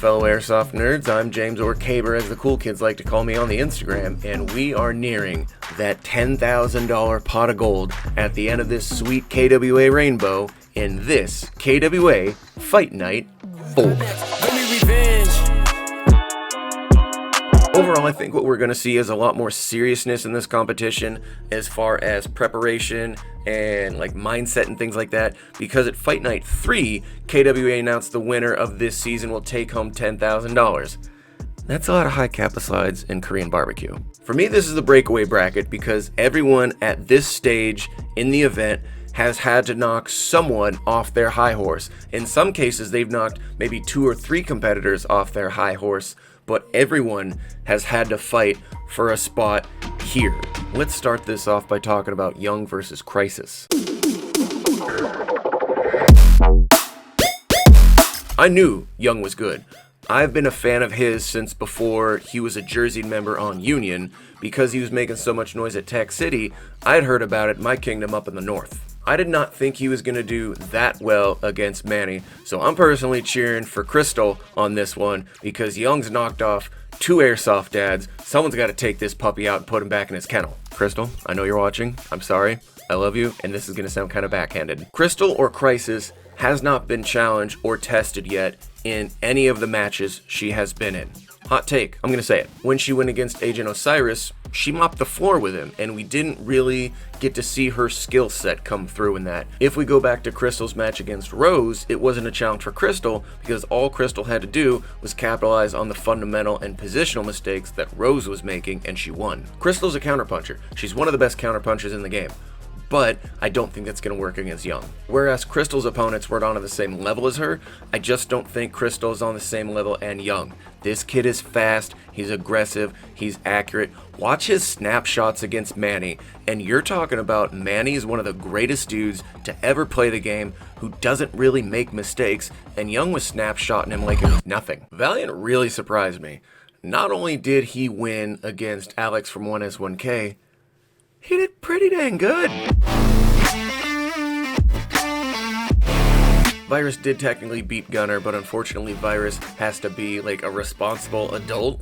fellow Airsoft nerds. I'm James, or Caber as the cool kids like to call me on the Instagram, and we are nearing that $10,000 pot of gold at the end of this sweet KWA rainbow in this KWA Fight Night 4. Overall, I think what we're going to see is a lot more seriousness in this competition as far as preparation and like mindset and things like that, because at Fight Night 3, KWA announced the winner of this season will take home $10,000. That's a lot of high kappa slides and Korean barbecue. For me, this is the breakaway bracket because everyone at this stage in the event has had to knock someone off their high horse. In some cases, they've knocked maybe 2 or 3 competitors off their high horse, but everyone has had to fight for a spot here. Let's start this off by talking about Young versus Crisis. I knew Young was good. I've been a fan of his since before he was a jerseyed member on Union. Because he was making so much noise at Tech City, I'd heard about it in my kingdom up in the north. I did not think he was going to do that well against Manny, so I'm personally cheering for Crystal on this one because Young's knocked off 2 Airsoft dads. Someone's got to take this puppy out and put him back in his kennel. Crystal, I know you're watching. I'm sorry. I love you, and this is going to sound kind of backhanded. Crystal or Crisis has not been challenged or tested yet in any of the matches she has been in. Hot take, I'm going to say it. When she went against Agent Osiris, she mopped the floor with him, and we didn't really get to see her skill set come through in that. If we go back to Crystal's match against Rose, it wasn't a challenge for Crystal because all Crystal had to do was capitalize on the fundamental and positional mistakes that Rose was making, and she won. Crystal's a counterpuncher. She's one of the best counterpunchers in the game. But I don't think that's going to work against Young. Whereas Crystal's opponents weren't on the same level as her, I just don't think Crystal's on the same level and Young. This kid is fast, he's aggressive, he's accurate. Watch his snapshots against Manny, and you're talking about Manny is one of the greatest dudes to ever play the game who doesn't really make mistakes, and Young was snapshotting him like it was nothing. Valiant really surprised me. Not only did he win against Alex from 1S1K, he did pretty dang good. Virus did technically beat Gunner, but unfortunately Virus has to be like a responsible adult.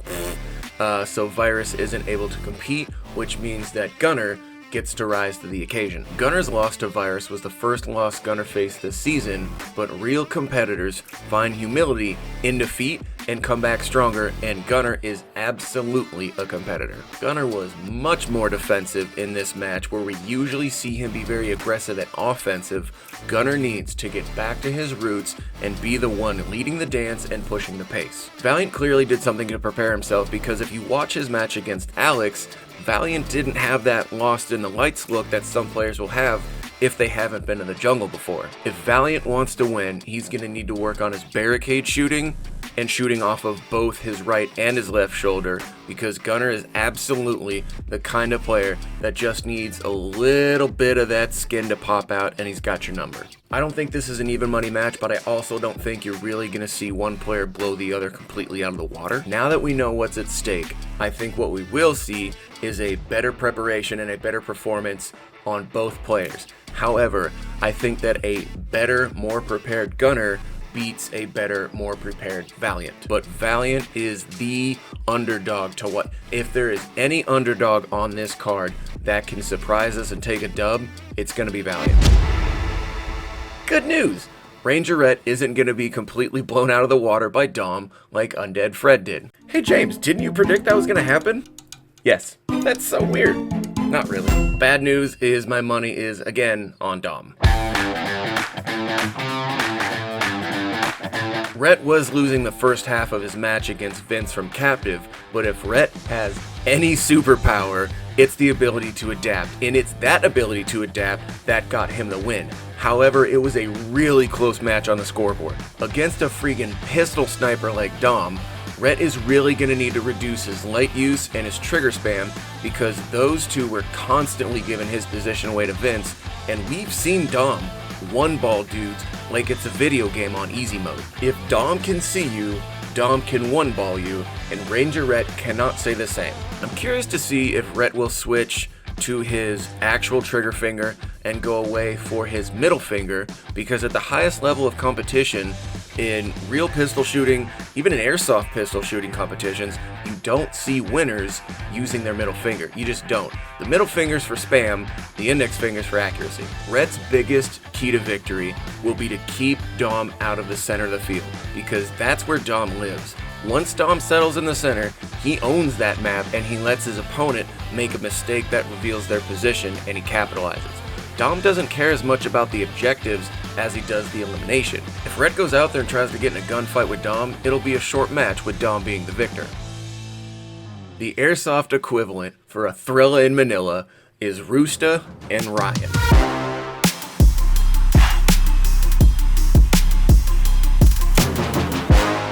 So Virus isn't able to compete, which means that Gunner gets to rise to the occasion. Gunner's loss to Virus was the first loss Gunner faced this season, but real competitors find humility in defeat and come back stronger, and Gunner is absolutely a competitor. Gunner was much more defensive in this match, where we usually see him be very aggressive and offensive. Gunner needs to get back to his roots and be the one leading the dance and pushing the pace. Valiant clearly did something to prepare himself, because if you watch his match against Alex, Valiant didn't have that lost in the lights look that some players will have if they haven't been in the jungle before. If Valiant wants to win, he's going to need to work on his barricade shooting and shooting off of both his right and his left shoulder, because Gunner is absolutely the kind of player that just needs a little bit of that skin to pop out and he's got your number. I don't think this is an even money match, but I also don't think you're really going to see one player blow the other completely out of the water. Now that we know what's at stake, I think what we will see is a better preparation and a better performance on both players. However, I think that a better, more prepared Gunner beats a better, more prepared Valiant. But Valiant is the underdog to what? If there is any underdog on this card that can surprise us and take a dub, it's going to be Valiant. Good news! Rangerette isn't going to be completely blown out of the water by Dom like Undead Fred did. Hey James, didn't you predict that was going to happen? Yes. That's so weird. Not really. Bad news is my money is again on Dom. Rhett was losing the first half of his match against Vince from Captive, but if Rhett has any superpower, it's the ability to adapt, and it's that ability to adapt that got him the win. However, it was a really close match on the scoreboard. Against a freaking pistol sniper like Dom, Rhett is really going to need to reduce his light use and his trigger spam, because those two were constantly giving his position away to Vince, and we've seen Dom one-ball dudes like it's a video game on easy mode. If Dom can see you, Dom can one-ball you, and Ranger Rhett cannot say the same. I'm curious to see if Rhett will switch to his actual trigger finger and go away for his middle finger, because at the highest level of competition, In real pistol shooting, even in airsoft pistol shooting competitions, you don't see winners using their middle finger. You just don't. The middle finger's for spam, the index finger's for accuracy. Red's biggest key to victory will be to keep Dom out of the center of the field, because that's where Dom lives. Once Dom settles in the center, he owns that map and he lets his opponent make a mistake that reveals their position and he capitalizes. Dom doesn't care as much about the objectives as he does the elimination. If Red goes out there and tries to get in a gunfight with Dom, it'll be a short match with Dom being the victor. The airsoft equivalent for a Thrilla in Manila is Rooster and Ryan.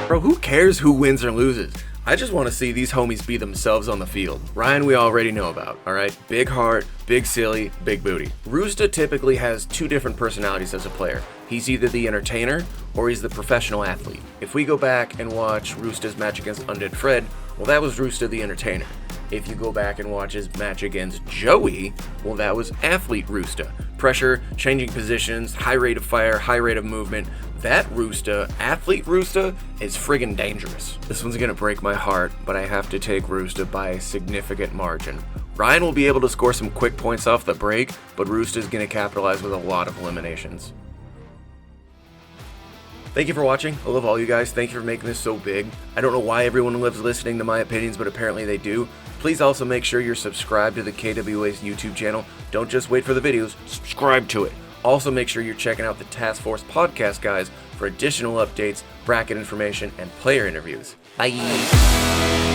Bro, who cares who wins or loses? I just want to see these homies be themselves on the field. Ryan we already know about, alright? Big heart, big silly, big booty. Rooster typically has two different personalities as a player. He's either the entertainer or he's the professional athlete. If we go back and watch Rooster's match against Undead Fred, well, that was Rooster the entertainer. If you go back and watch his match against Joey, well, that was athlete Rooster. Pressure, changing positions, high rate of fire, high rate of movement. That Rooster, athlete Rooster, is friggin' dangerous. This one's gonna break my heart, but I have to take Rooster by a significant margin. Ryan will be able to score some quick points off the break, but Rooster's gonna capitalize with a lot of eliminations. Thank you for watching. I love all you guys. Thank you for making this so big. I don't know why everyone loves listening to my opinions, but apparently they do. Please also make sure you're subscribed to the KWA's YouTube channel. Don't just wait for the videos, subscribe to it. Also make sure you're checking out the Task Force podcast guys for additional updates, bracket information, and player interviews. Bye!